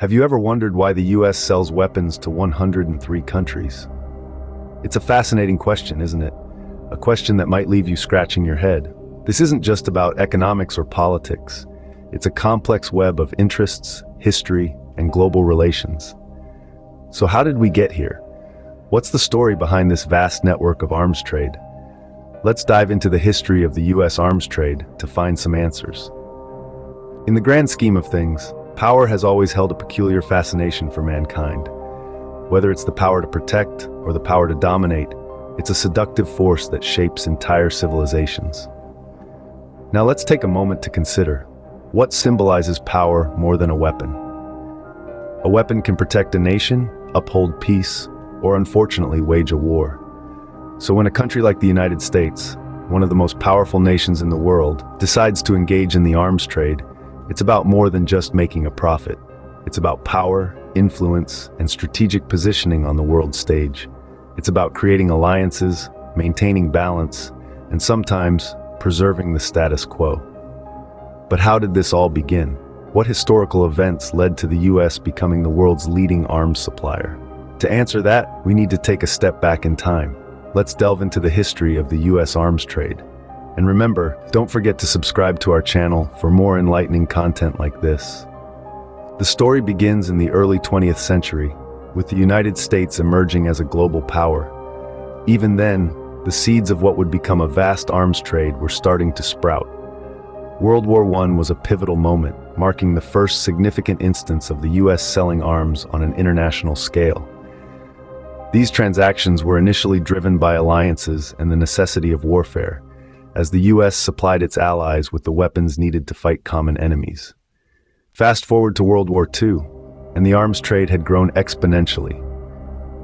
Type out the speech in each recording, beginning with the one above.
Have you ever wondered why the US sells weapons to 103 countries? It's a fascinating question, isn't it? A question that might leave you scratching your head. This isn't just about economics or politics. It's a complex web of interests, history, and global relations. So how did we get here? What's the story behind this vast network of arms trade? Let's dive into the history of the US arms trade to find some answers. In the grand scheme of things, power has always held a peculiar fascination for mankind. Whether it's the power to protect or the power to dominate, it's a seductive force that shapes entire civilizations. Now let's take a moment to consider what symbolizes power more than a weapon. A weapon can protect a nation, uphold peace, or unfortunately wage a war. So when a country like the United States, one of the most powerful nations in the world, decides to engage in the arms trade, it's about more than just making a profit. It's about power, influence, and strategic positioning on the world stage. It's about creating alliances, maintaining balance, and sometimes preserving the status quo. But how did this all begin? What historical events led to the US becoming the world's leading arms supplier? To answer that, we need to take a step back in time. Let's delve into the history of the US arms trade. And remember, don't forget to subscribe to our channel for more enlightening content like this. The story begins in the early 20th century, with the United States emerging as a global power. Even then, the seeds of what would become a vast arms trade were starting to sprout. World War I was a pivotal moment, marking the first significant instance of the US selling arms on an international scale. These transactions were initially driven by alliances and the necessity of warfare, as the US supplied its allies with the weapons needed to fight common enemies. Fast forward to World War II, and the arms trade had grown exponentially.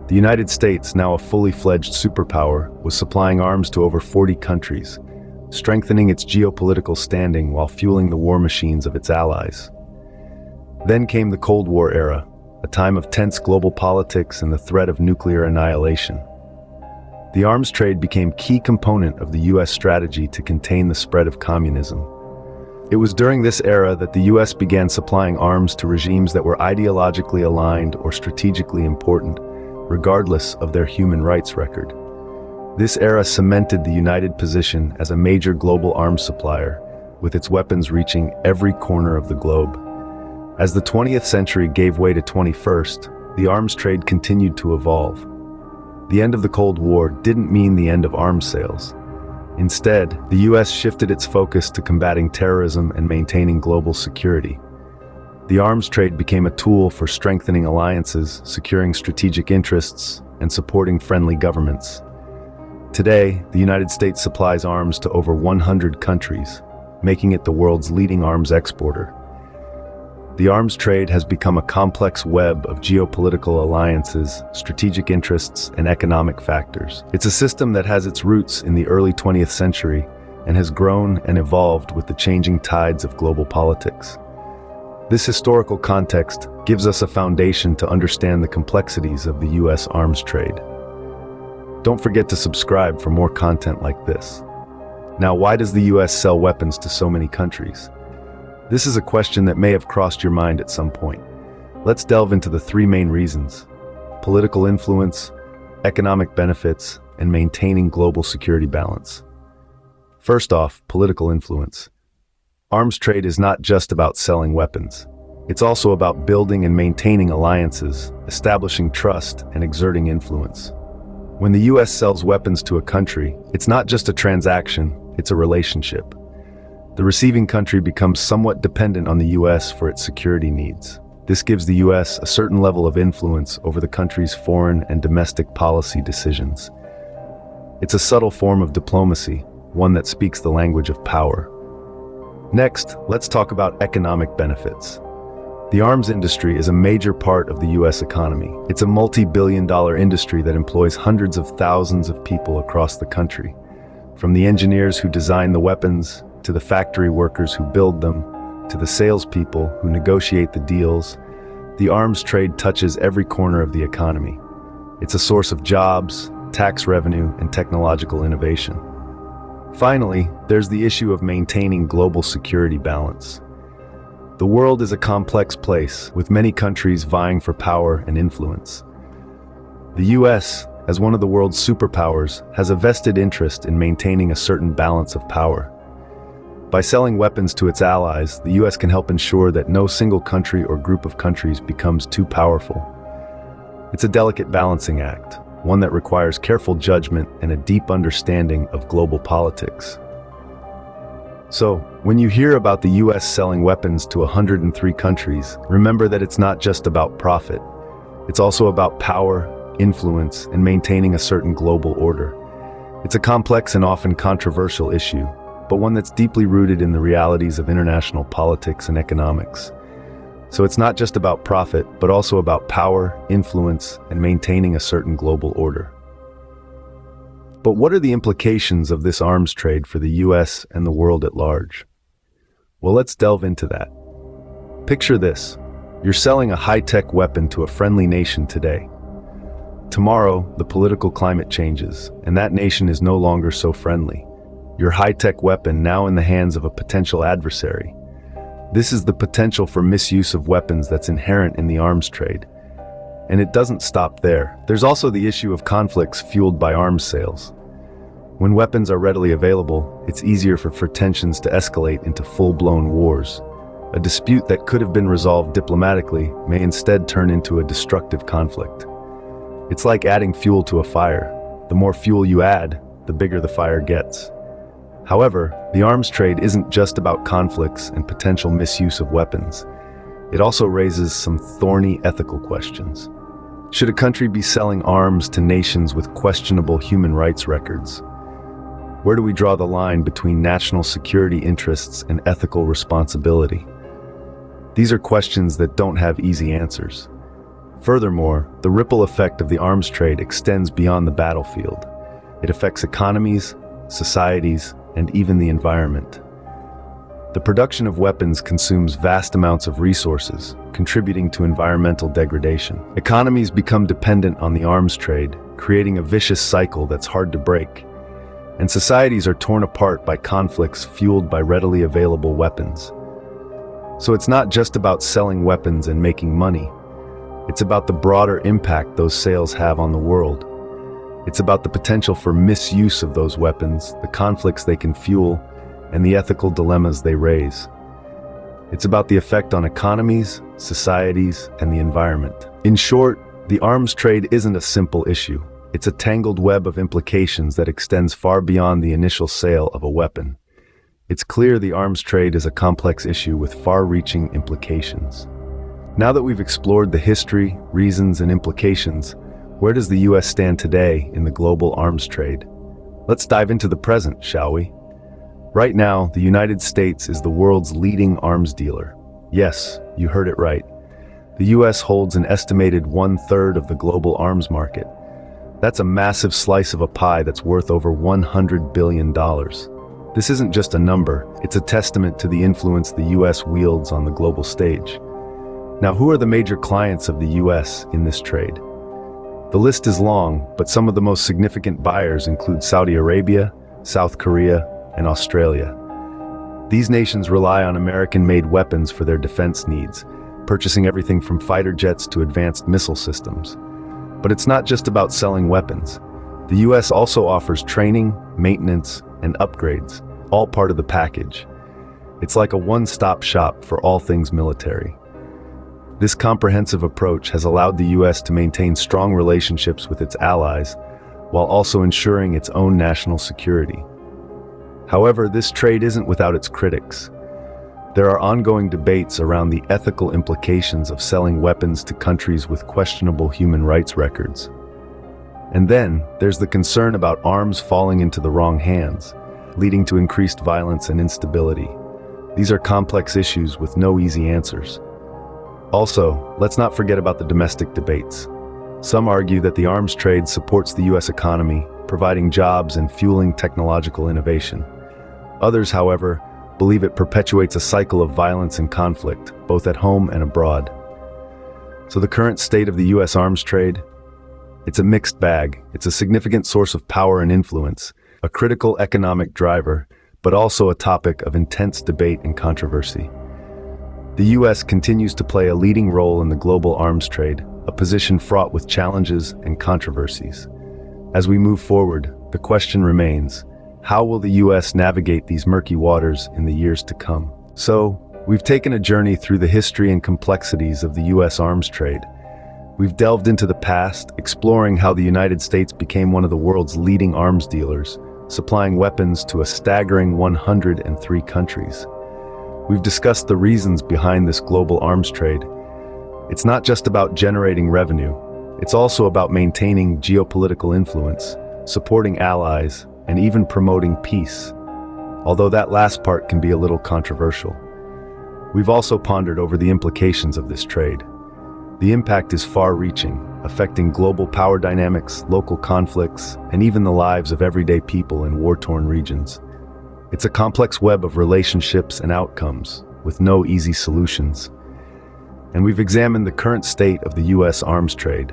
The United States, now a fully fledged superpower, was supplying arms to over 40 countries, strengthening its geopolitical standing while fueling the war machines of its allies. Then came the Cold War era, a time of tense global politics and the threat of nuclear annihilation. The arms trade became a key component of the US strategy to contain the spread of communism. It was during this era that the US began supplying arms to regimes that were ideologically aligned or strategically important, regardless of their human rights record. This era cemented the United position as a major global arms supplier, with its weapons reaching every corner of the globe. As the 20th century gave way to 21st, the arms trade continued to evolve. The end of the Cold War didn't mean the end of arms sales. Instead, the US shifted its focus to combating terrorism and maintaining global security. The arms trade became a tool for strengthening alliances, securing strategic interests, and supporting friendly governments. Today, the United States supplies arms to over 100 countries, making it the world's leading arms exporter. The arms trade has become a complex web of geopolitical alliances, strategic interests, and economic factors. It's a system that has its roots in the early 20th century and has grown and evolved with the changing tides of global politics. This historical context gives us a foundation to understand the complexities of the US arms trade. Don't forget to subscribe for more content like this. Now, why does the US sell weapons to so many countries? This is a question that may have crossed your mind at some point. Let's delve into the three main reasons: political influence, economic benefits, and maintaining global security balance. First off, political influence. Arms trade is not just about selling weapons. It's also about building and maintaining alliances, establishing trust, and exerting influence. When the US sells weapons to a country, it's not just a transaction, it's a relationship. The receiving country becomes somewhat dependent on the US for its security needs. This gives the US a certain level of influence over the country's foreign and domestic policy decisions. It's a subtle form of diplomacy, one that speaks the language of power. Next, let's talk about economic benefits. The arms industry is a major part of the US economy. It's a multi-billion-dollar industry that employs hundreds of thousands of people across the country. From the engineers who design the weapons, to the factory workers who build them, to the salespeople who negotiate the deals, the arms trade touches every corner of the economy. It's a source of jobs, tax revenue, and technological innovation. Finally, there's the issue of maintaining global security balance. The world is a complex place, with many countries vying for power and influence. The US, as one of the world's superpowers, has a vested interest in maintaining a certain balance of power. By selling weapons to its allies, the US can help ensure that no single country or group of countries becomes too powerful. It's a delicate balancing act, one that requires careful judgment and a deep understanding of global politics. So, when you hear about the US selling weapons to 103 countries, remember that it's not just about profit. It's also about power, influence, and maintaining a certain global order. It's a complex and often controversial issue, but one that's deeply rooted in the realities of international politics and economics. So it's not just about profit, but also about power, influence, and maintaining a certain global order. But what are the implications of this arms trade for the US and the world at large? Well, let's delve into that. Picture this. You're selling a high-tech weapon to a friendly nation today. Tomorrow, the political climate changes, and that nation is no longer so friendly. Your high-tech weapon now in the hands of a potential adversary. This is the potential for misuse of weapons that's inherent in the arms trade. And it doesn't stop there. There's also the issue of conflicts fueled by arms sales. When weapons are readily available, it's easier for tensions to escalate into full-blown wars. A dispute that could have been resolved diplomatically may instead turn into a destructive conflict. It's like adding fuel to a fire. The more fuel you add, the bigger the fire gets. However, the arms trade isn't just about conflicts and potential misuse of weapons. It also raises some thorny ethical questions. Should a country be selling arms to nations with questionable human rights records? Where do we draw the line between national security interests and ethical responsibility? These are questions that don't have easy answers. Furthermore, the ripple effect of the arms trade extends beyond the battlefield. It affects economies, societies, and even the environment. The production of weapons consumes vast amounts of resources, contributing to environmental degradation. Economies become dependent on the arms trade, creating a vicious cycle that's hard to break. And societies are torn apart by conflicts fueled by readily available weapons. So it's not just about selling weapons and making money. It's about the broader impact those sales have on the world. It's about the potential for misuse of those weapons, the conflicts they can fuel, and the ethical dilemmas they raise. It's about the effect on economies, societies, and the environment. In short, the arms trade isn't a simple issue. It's a tangled web of implications that extends far beyond the initial sale of a weapon. It's clear the arms trade is a complex issue with far-reaching implications. Now that we've explored the history, reasons, and implications, where does the US stand today in the global arms trade? Let's dive into the present, shall we? Right now, the United States is the world's leading arms dealer. Yes, you heard it right. The US holds an estimated 1/3 of the global arms market. That's a massive slice of a pie that's worth over $100 billion. This isn't just a number, it's a testament to the influence the US wields on the global stage. Now, who are the major clients of the US in this trade? The list is long, but some of the most significant buyers include Saudi Arabia, South Korea, and Australia. These nations rely on American-made weapons for their defense needs, purchasing everything from fighter jets to advanced missile systems. But it's not just about selling weapons. The US also offers training, maintenance, and upgrades, all part of the package. It's like a one-stop shop for all things military. This comprehensive approach has allowed the US to maintain strong relationships with its allies, while also ensuring its own national security. However, this trade isn't without its critics. There are ongoing debates around the ethical implications of selling weapons to countries with questionable human rights records. And then, there's the concern about arms falling into the wrong hands, leading to increased violence and instability. These are complex issues with no easy answers. Also, let's not forget about the domestic debates. Some argue that the arms trade supports the US economy, providing jobs and fueling technological innovation. Others, however, believe it perpetuates a cycle of violence and conflict, both at home and abroad. So the current state of the US arms trade? It's a mixed bag. It's a significant source of power and influence, a critical economic driver, but also a topic of intense debate and controversy. The US continues to play a leading role in the global arms trade, a position fraught with challenges and controversies. As we move forward, the question remains, how will the US navigate these murky waters in the years to come? So, we've taken a journey through the history and complexities of the US arms trade. We've delved into the past, exploring how the United States became one of the world's leading arms dealers, supplying weapons to a staggering 103 countries. We've discussed the reasons behind this global arms trade. It's not just about generating revenue, it's also about maintaining geopolitical influence, supporting allies, and even promoting peace. Although that last part can be a little controversial. We've also pondered over the implications of this trade. The impact is far-reaching, affecting global power dynamics, local conflicts, and even the lives of everyday people in war-torn regions. It's a complex web of relationships and outcomes, with no easy solutions. And we've examined the current state of the US arms trade.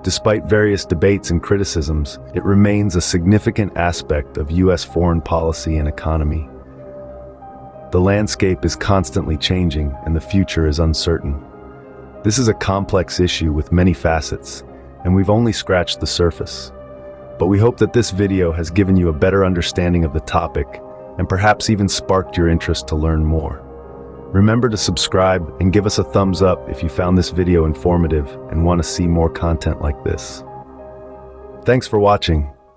Despite various debates and criticisms, it remains a significant aspect of US foreign policy and economy. The landscape is constantly changing, and the future is uncertain. This is a complex issue with many facets, and we've only scratched the surface. But we hope that this video has given you a better understanding of the topic and perhaps even sparked your interest to learn more. Remember to subscribe and give us a thumbs up if you found this video informative and want to see more content like this. Thanks for watching.